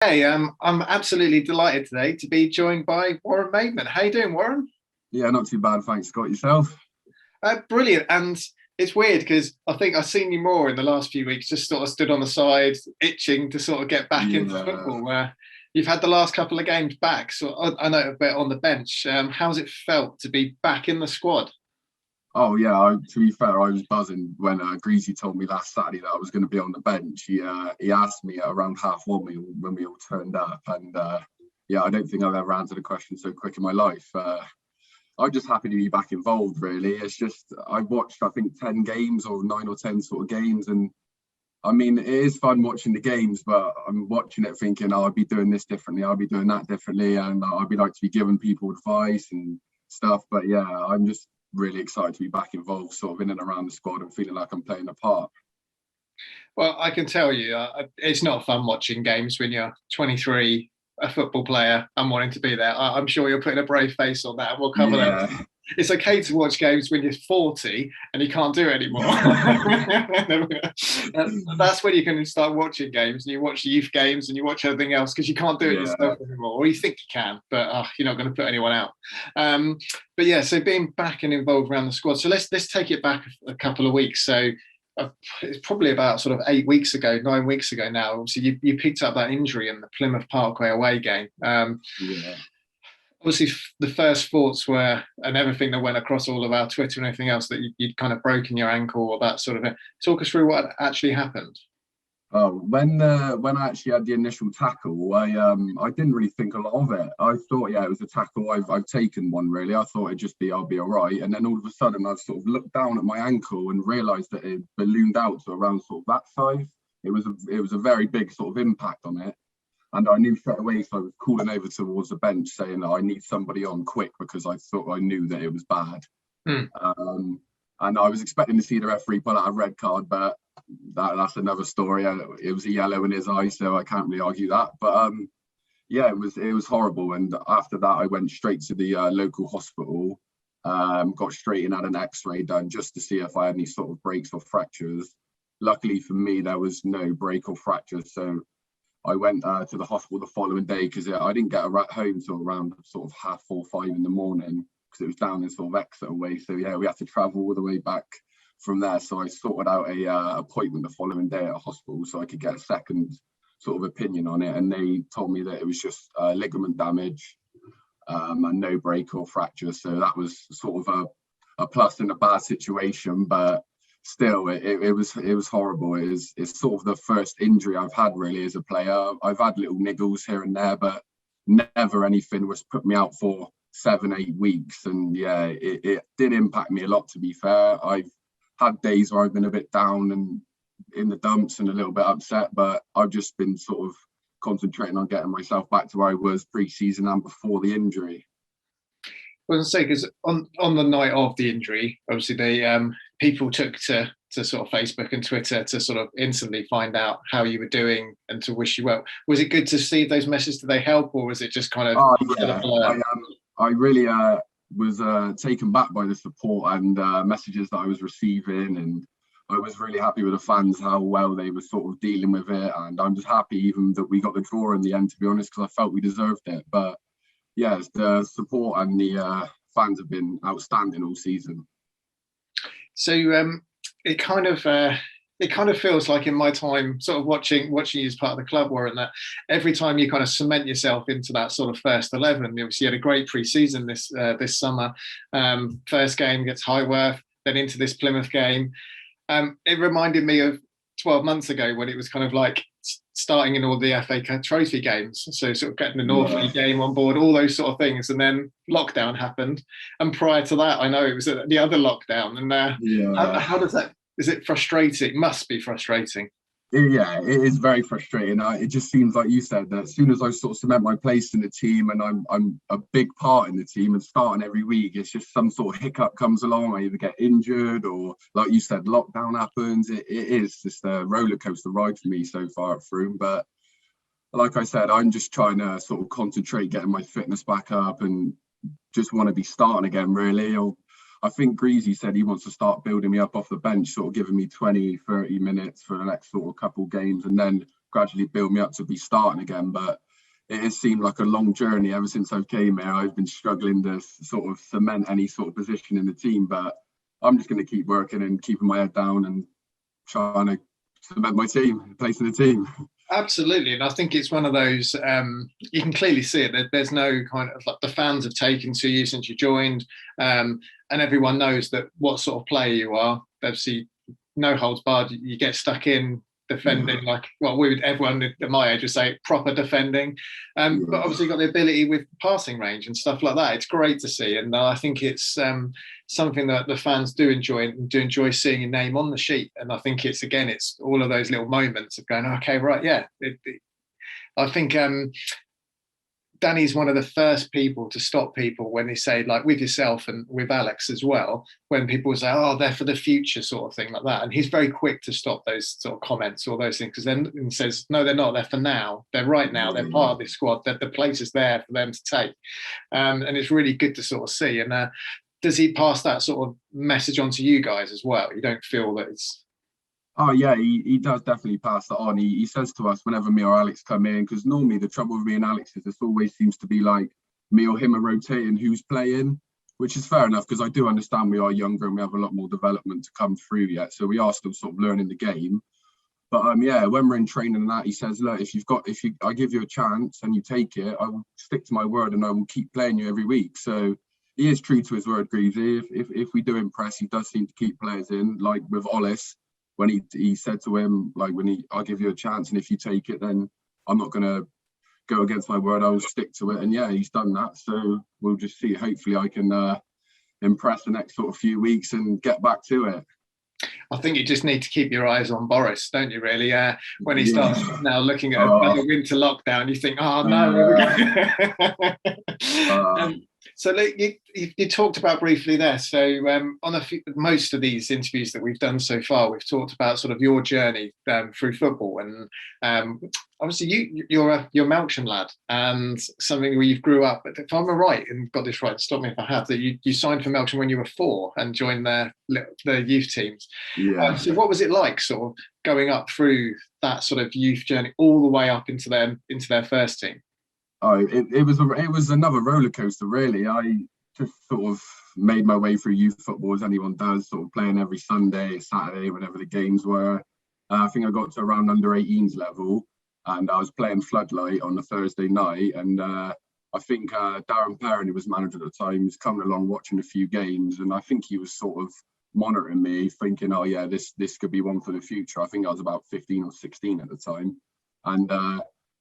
Hey, I'm absolutely delighted today to be joined by Warren Maidment. How you doing, Warren? Yeah, not too bad, thanks. Scott, yourself? Brilliant. And it's weird because I think I've seen you more in the last few weeks, just sort of stood on the side, itching to sort of get back into Yeah. football. Where you've had the last couple of games back, so I know a bit on the bench. How's it felt to be back in the squad? Oh, yeah. To be fair, I was buzzing when Greasy told me last Saturday that I was going to be on the bench. He asked me at around half one when we all turned up, and yeah, I don't think I've ever answered a question so quick in my life. I'm just happy to be back involved. Really, it's just I've watched I think 10 games or 9 or 10 sort of games, and I mean, it is fun watching the games, but I'm watching it thinking, oh, I'll be doing this differently, I'll be doing that differently, and I'd be like to be giving people advice and stuff. But yeah, I'm just really excited to be back involved, sort of in and around the squad and feeling like I'm playing a part. Well, I can tell you, it's not fun watching games when you're 23, a football player, and wanting to be there. I'm sure you're putting a brave face on that, and we'll cover that. Yeah, It's okay to watch games when you're 40 and you can't do it anymore. That's when you can start watching games and you watch youth games and you watch everything else because you can't do it yeah. yourself anymore, or you think you can, but you're not going to put anyone out. Um, but yeah, so being back and involved around the squad. So let's take it back a couple of weeks. So it's probably about sort of 8 weeks ago, 9 weeks ago now. Obviously, you picked up that injury in the Plymouth Parkway away game. Yeah. Obviously the first thoughts were, and everything that went across all of our Twitter and everything else, that you'd kind of broken your ankle or that sort of thing. Talk us through what actually happened. Oh, when I actually had the initial tackle, I didn't really think a lot of it. I thought, yeah, it was a tackle. I've taken one really. I thought it'd just be I'll be all right. And then all of a sudden, I sort of looked down at my ankle and realised that it ballooned out to around sort of that size. It was a very big sort of impact on it. And I knew straight away, so I was calling over towards the bench saying that I need somebody on quick because I knew that it was bad. Hmm. Um, and I was expecting to see the referee pull out a red card, but that's another story. It was a yellow in his eye, so I can't really argue that. But yeah, it was horrible. And after that, I went straight to the local hospital, got straight in, had an X-ray done just to see if I had any sort of breaks or fractures. Luckily for me, there was no break or fracture, so I went to the hospital the following day because I didn't get home till around sort of half 4, 5 in the morning because it was down in sort of Exeter way. So yeah, we had to travel all the way back from there. So I sorted out a appointment the following day at a hospital so I could get a second sort of opinion on it. And they told me that it was just ligament damage and no break or fracture. So that was sort of a plus in a bad situation, but still it was horrible. It's sort of the first injury I've had really as a player. I've had little niggles here and there, but never anything was put me out for 7, 8 weeks. And yeah, it did impact me a lot, to be fair. I've had days where I've been a bit down and in the dumps and a little bit upset, but I've just been sort of concentrating on getting myself back to where I was pre-season and before the injury. I was going to say, because on the night of the injury, obviously the people took to sort of Facebook and Twitter to sort of instantly find out how you were doing and to wish you well. Was it good to see those messages? Did they help, or was it just kind of Oh still a yeah, blur? I really was taken back by the support and messages that I was receiving, and I was really happy with the fans how well they were sort of dealing with it, and I'm just happy even that we got the draw in the end, to be honest, because I felt we deserved it. But yes, the support and the fans have been outstanding all season. So it kind of it kind of feels like in my time, sort of watching you as part of the club, Warren, that every time you kind of cement yourself into that sort of first 11, obviously you had a great pre-season this summer. First game against Highworth, then into this Plymouth game. It reminded me of 12 months ago when it was kind of like starting in all the FA Trophy games. So sort of getting the Yeah, Northleigh game on board, all those sort of things. And then lockdown happened. And prior to that, I know it was the other lockdown. And yeah. how does that, is it frustrating? It must be frustrating. Yeah, it is very frustrating. It just seems like you said that as soon as I sort of cement my place in the team and I'm a big part in the team and starting every week, it's just some sort of hiccup comes along. I either get injured or, like you said, lockdown happens. It is just a roller coaster ride for me so far at Froome. But like I said, I'm just trying to sort of concentrate, getting my fitness back up, and just want to be starting again, really. Or I think Greasy said he wants to start building me up off the bench, sort of giving me 20, 30 minutes for the next sort of couple games, and then gradually build me up to be starting again. But it has seemed like a long journey ever since I came here. I've been struggling to sort of cement any sort of position in the team, but I'm just going to keep working and keeping my head down and trying to cement my team, place in the team. Absolutely, and I think it's one of those, you can clearly see it. There's no kind of, like, the fans have taken to you since you joined, and everyone knows that what sort of player you are. Obviously, no holds barred. You get stuck in defending, like, well, everyone at my age would say proper defending, but obviously you've got the ability with passing range and stuff like that. It's great to see, and I think it's something that the fans do enjoy, and do enjoy seeing your name on the sheet. And I think it's all of those little moments of going, okay, right, yeah. I think Danny's one of the first people to stop people when they say, like with yourself and with Alex as well, when people say, oh, they're for the future, sort of thing like that. And he's very quick to stop those sort of comments or those things, because then he says, no, they're not. They're for now. They're right now. They're part of this squad. That the place is there for them to take. And it's really good to sort of see. And does he pass that sort of message on to you guys as well? You don't feel that it's... Oh yeah, he does definitely pass that on. He says to us whenever me or Alex come in, because normally the trouble with me and Alex is it always seems to be like me or him are rotating who's playing, which is fair enough, because I do understand we are younger and we have a lot more development to come through yet, so we are still sort of learning the game. But yeah, when we're in training and that, he says, look, if I give you a chance and you take it, I will stick to my word and I will keep playing you every week. So he is true to his word, Greavesy. If we do impress, he does seem to keep players in, like with Ollis. When he said to him, like, I'll give you a chance, and if you take it, then I'm not going to go against my word. I will stick to it. And yeah, he's done that. So we'll just see. Hopefully I can impress the next sort of few weeks and get back to it. I think you just need to keep your eyes on Boris, don't you, really? When he starts now looking at another winter lockdown, you think, oh, no. So you talked about briefly there. So on most of these interviews that we've done so far, we've talked about sort of your journey through football, and obviously you're a Melksham lad, and something where you've grew up. But if I'm right and got this right, stop me if I have, that you signed for Melksham when you were 4 and joined their youth teams. Yeah. So what was it like, sort of going up through that sort of youth journey all the way up into their first team? Oh, it was another roller coaster, really. I just sort of made my way through youth football as anyone does, sort of playing every Sunday, Saturday, whenever the games were. I think I got to around under 18s level, and I was playing Floodlight on a Thursday night, and I think Darren Perrin, who was manager at the time, was coming along watching a few games, and I think he was sort of monitoring me, thinking, oh yeah, this could be one for the future. I think I was about 15 or 16 at the time, and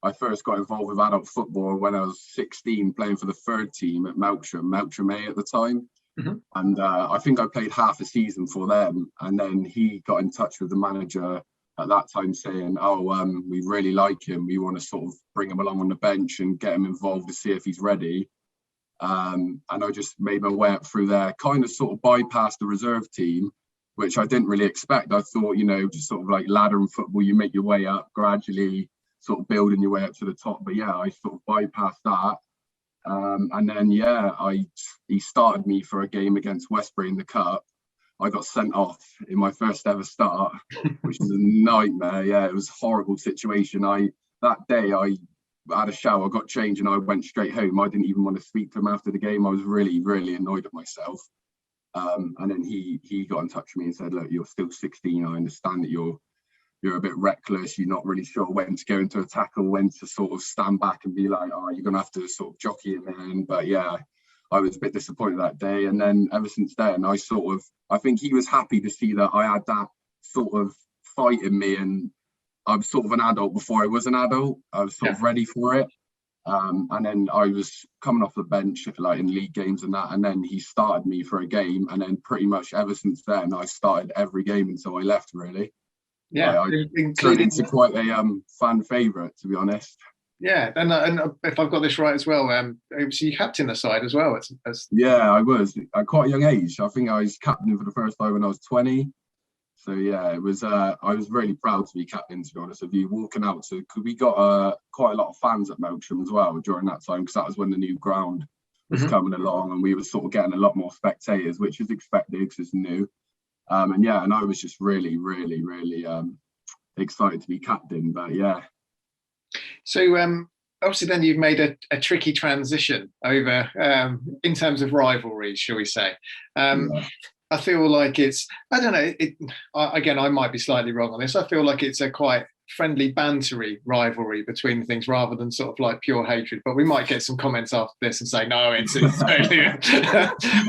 I first got involved with adult football when I was 16, playing for the 3rd team at Melksham A at the time. Mm-hmm. And I think I played half a season for them. And then he got in touch with the manager at that time saying, we really like him. We want to sort of bring him along on the bench and get him involved to see if he's ready. And I just made my way up through there, kind of sort of bypassed the reserve team, which I didn't really expect. I thought, just sort of like ladder in football, you make your way up gradually, sort of building your way up to the top. But yeah, I sort of bypassed that. And then, he started me for a game against Westbury in the Cup. I got sent off in my first ever start, which was a nightmare. Yeah, it was a horrible situation. That day I had a shower, got changed, and I went straight home. I didn't even want to speak to him after the game. I was really, really annoyed at myself. And then he got in touch with me and said, look, you're still 16. I understand that you're a bit reckless, you're not really sure when to go into a tackle, when to sort of stand back and be like, oh, you're going to have to sort of jockey him in. But yeah, I was a bit disappointed that day. And then ever since then, I think he was happy to see that I had that sort of fight in me, and I'm sort of an adult before I was an adult. I was sort of ready for it. And then I was coming off the bench, like in league games and that, and then he started me for a game. And then pretty much ever since then, I started every game until I left, really. Yeah, I turned into quite a fan favourite, to be honest. Yeah, and if I've got this right as well, you captain the side as well. Yeah, I was at quite a young age. I think I was captain for the first time when I was 20. So yeah, it was. I was really proud to be captain, to be honest with you. Walking out to, because we got quite a lot of fans at Melksham as well during that time, because that was when the new ground was coming along, and we were sort of getting a lot more spectators, which is expected because it's new. And I was just really, really, really excited to be captain. But yeah, So obviously then you've made a tricky transition over in terms of rivalries, shall we say. Yeah. I feel like it's, I don't know, again, I might be slightly wrong on this. I feel like it's a quite friendly, bantery rivalry between things rather than sort of like pure hatred. But we might get some comments after this and say, no, it's totally.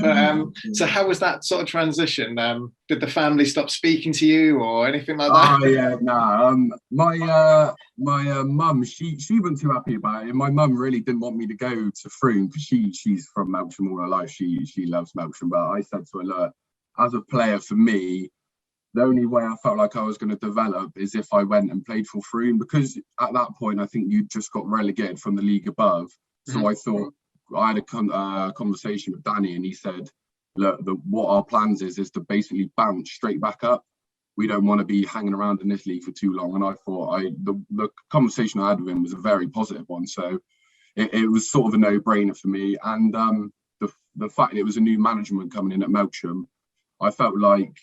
But, so how was that sort of transition? Did the family stop speaking to you or anything like that? Oh yeah, my mum, she wasn't too happy about it. My mum really didn't want me to go to Frome because she's from Melksham all her life. She loves Melksham, but I said to her, look, as a player, for me, the only way I felt like I was going to develop is if I went and played for Frome, because at that point I think you just got relegated from the league above. So I thought, I had a conversation with Danny, and he said, look, what our plans is to basically bounce straight back up. We don't want to be hanging around in this league for too long. And I thought the conversation I had with him was a very positive one. So it was sort of a no-brainer for me. And the fact that it was a new management coming in at Melksham, I felt like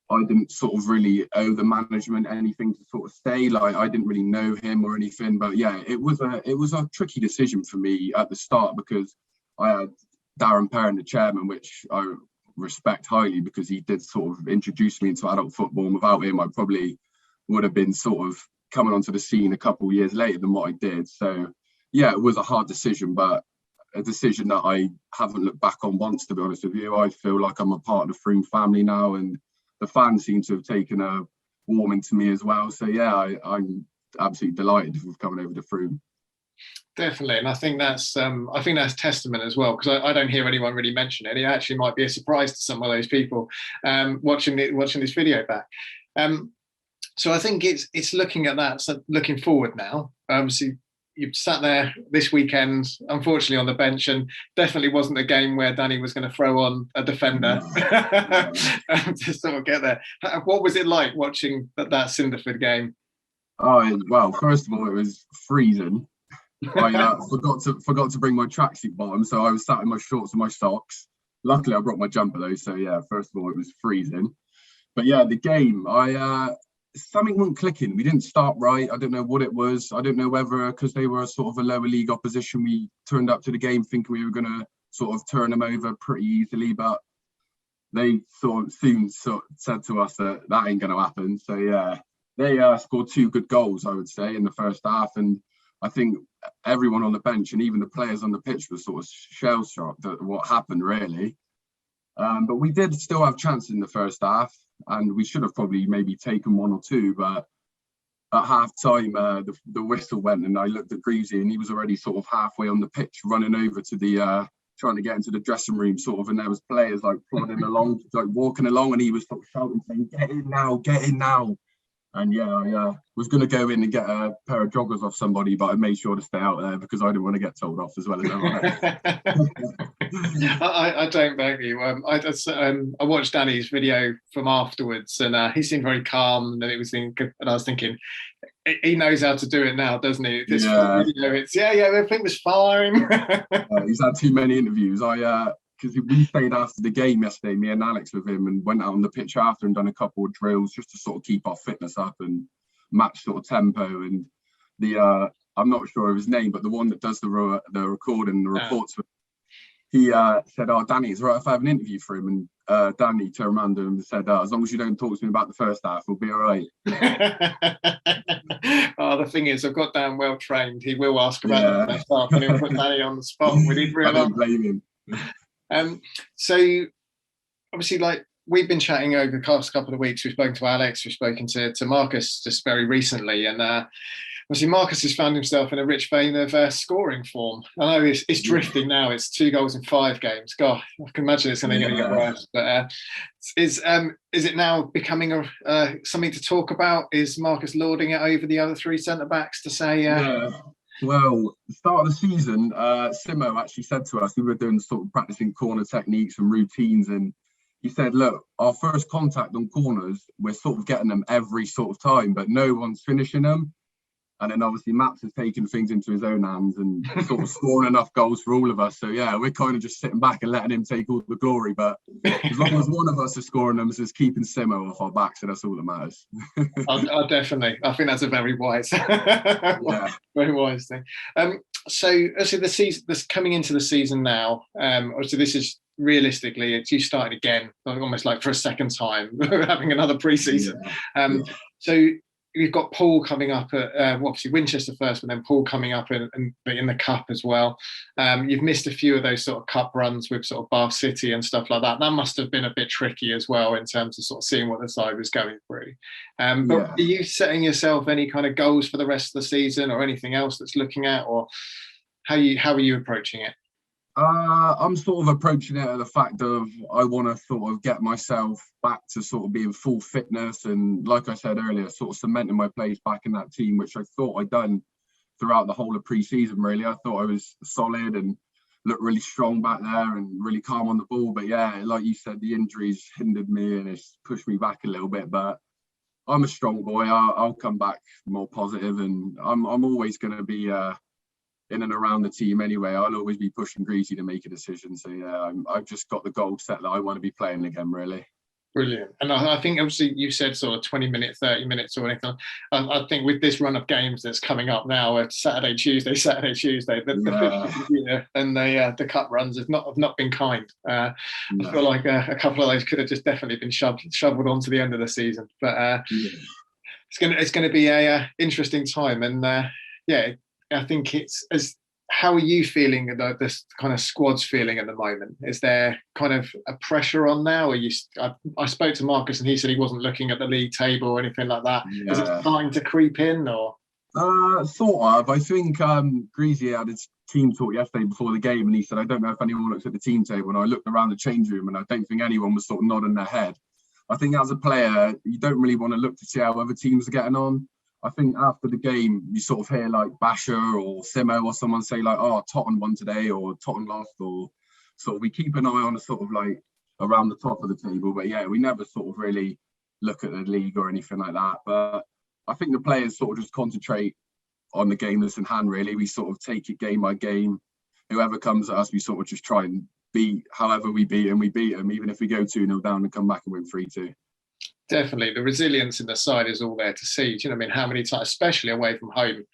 I didn't sort of really owe the management anything to sort of stay. Like, I didn't really know him or anything, but yeah, it was a tricky decision for me at the start, because I had Darren Perrin, the chairman, which I respect highly, because he did sort of introduce me into adult football, and without him I probably would have been sort of coming onto the scene a couple of years later than what I did. So yeah, it was a hard decision, but a decision that I haven't looked back on once, to be honest with you. I feel like I'm a part of the Frome family now, and the fans seem to have taken a warming to me as well. So yeah, I'm absolutely delighted with coming over to Frome. Definitely, and I think that's testament as well, because I don't hear anyone really mention it. It actually might be a surprise to some of those people watching this video back. So I think it's looking at that, so looking forward now. So you've sat there this weekend, unfortunately on the bench, and definitely wasn't a game where Danny was going to throw on a defender to sort of get there. What was it like watching that Cinderford game? Oh well, first of all, it was freezing. I forgot to bring my tracksuit bottom, so I was sat in my shorts and my socks. Luckily, I brought my jumper though, so yeah. First of all, it was freezing, but yeah, the game, something wasn't clicking. We didn't start right. I don't know what it was. I don't know whether because they were sort of a lower league opposition, we turned up to the game thinking we were going to sort of turn them over pretty easily, but they soon said to us that ain't going to happen. So yeah, they scored 2 good goals, I would say, in the first half, and I think everyone on the bench and even the players on the pitch was sort of shell-shocked at what happened, really. But we did still have chances in the first half, and we should have probably maybe taken 1 or 2. But at half time, the whistle went, and I looked at Greavesy, and he was already sort of halfway on the pitch, running over to the trying to get into the dressing room, sort of, and there was players like plodding along, like walking along, and he was sort of shouting, saying, "Get in now, get in now." And yeah, I was going to go in and get a pair of joggers off somebody, but I made sure to stay out there because I didn't want to get told off as well as everyone. I don't blame you. I watched Danny's video from afterwards, and he seemed very calm. And I was thinking, he knows how to do it now, doesn't he? This video, it's everything was fine. He's had too many interviews. Because we stayed after the game yesterday, me and Alex with him, and went out on the pitch after and done a couple of drills just to sort of keep our fitness up and match sort of tempo. And I'm not sure of his name, but the one that does the recording, the reports, he said, "Oh, Danny, is it right if I have an interview for him?" And Danny turned around and said, "As long as you don't talk to me about the first half, we'll be all right." Oh, the thing is, I've got Dan well trained. He will ask about the first half, and he'll put Danny on the spot. We did I don't blame him. So obviously, like, we've been chatting over the past couple of weeks. We've spoken to Alex, we've spoken to Marcus just very recently, and obviously Marcus has found himself in a rich vein of scoring form. I know it's drifting now. It's 2 goals in 5 games. God, I can imagine it's only going to get worse. But is it now becoming something to talk about? Is Marcus lording it over the other 3 centre backs to say? Yeah. Well, the start of the season, Simo actually said to us, we were doing sort of practicing corner techniques and routines, and he said, "Look, our first contact on corners, we're sort of getting them every sort of time, but no one's finishing them." And then obviously Max has taken things into his own hands and sort of scoring enough goals for all of us. So yeah, we're kind of just sitting back and letting him take all the glory. But as long as one of us is scoring them, it's just keeping Simo off our back. So that's all that matters. I definitely. I think that's a very wise, very wise thing. So the season that's coming into the season now. Obviously, this is realistically, it's you starting again, almost like for a second time, having another pre-season. So you've got Paul coming up at obviously Winchester first, but then Paul coming up in the cup as well. You've missed a few of those sort of cup runs with sort of Bath City and stuff like that. That must have been a bit tricky as well in terms of sort of seeing what the side was going through. But are you setting yourself any kind of goals for the rest of the season or anything else that's looking at, or how are you approaching it? I'm sort of approaching it at the fact of I want to sort of get myself back to sort of being full fitness, and like I said earlier, sort of cementing my place back in that team, which I thought I'd done throughout the whole of pre-season. Really, I thought I was solid and looked really strong back there and really calm on the ball. But yeah, like you said, the injuries hindered me and it's pushed me back a little bit. But I'm a strong boy. I'll come back more positive, and I'm always going to be in and around the team anyway. I'll always be pushing Greasy to make a decision. So yeah, I've just got the goal set that I want to be playing again, really. Brilliant. And I think obviously you said sort of 20 minutes, 30 minutes or anything. I think with this run of games that's coming up now, Saturday, Tuesday, the 50 and the cup runs have not been kind. I feel like a couple of those could have just definitely been shoveled on to the end of the season. But it's going to be a interesting time. And I think how are you feeling about this kind of squad's feeling at the moment? Is there kind of a pressure on now? I spoke to Marcus and he said he wasn't looking at the league table or anything like that. Is it starting to creep in, or? Sort of. I think Greasy had his team talk yesterday before the game, and he said, I don't know if anyone looks at the team table. And I looked around the change room and I don't think anyone was sort of nodding their head. I think as a player, you don't really want to look to see how other teams are getting on. I think after the game, you sort of hear like Basher or Simo or someone say like, oh, Tottenham won today or Tottenham lost, or sort of we keep an eye on the sort of like around the top of the table. But yeah, we never sort of really look at the league or anything like that. But I think the players sort of just concentrate on the game that's in hand, really. We sort of take it game by game. Whoever comes at us, we sort of just try and beat. However we beat them, even if we go 2-0 down and come back and win 3-2. Definitely, the resilience in the side is all there to see. Do you know what I mean? How many times, especially away from home,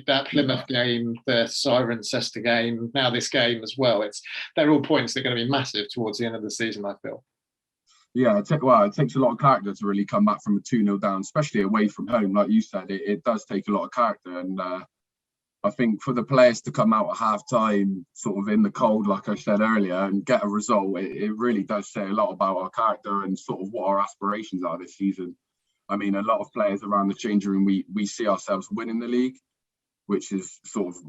that Plymouth game, the Cirencester game, now this game as well. They're all points that are going to be massive towards the end of the season, I feel. Yeah, it takes a lot of character to really come back from a 2-0 down, especially away from home. Like you said, it does take a lot of character, and I think for the players to come out at half-time sort of in the cold, like I said earlier, and get a result, it really does say a lot about our character and sort of what our aspirations are this season. I mean, a lot of players around the changing room, we see ourselves winning the league, which is sort of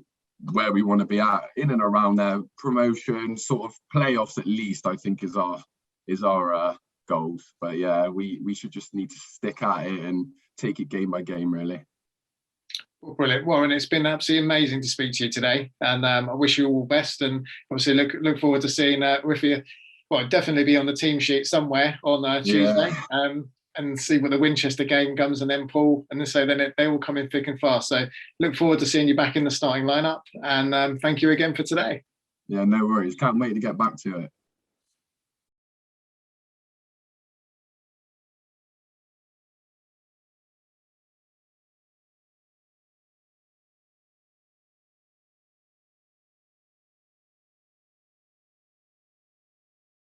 where we want to be at, in and around there. Promotion, sort of playoffs at least, I think is our goals. But yeah, we should just need to stick at it and take it game by game, really. Brilliant, Warren. It's been absolutely amazing to speak to you today, and I wish you all the best. And obviously, look forward to seeing with you. Well, definitely be on the team sheet somewhere on Tuesday, and see what the Winchester game comes, and then Paul, and so then they all come in thick and fast. So look forward to seeing you back in the starting lineup. And thank you again for today. Yeah, no worries. Can't wait to get back to it.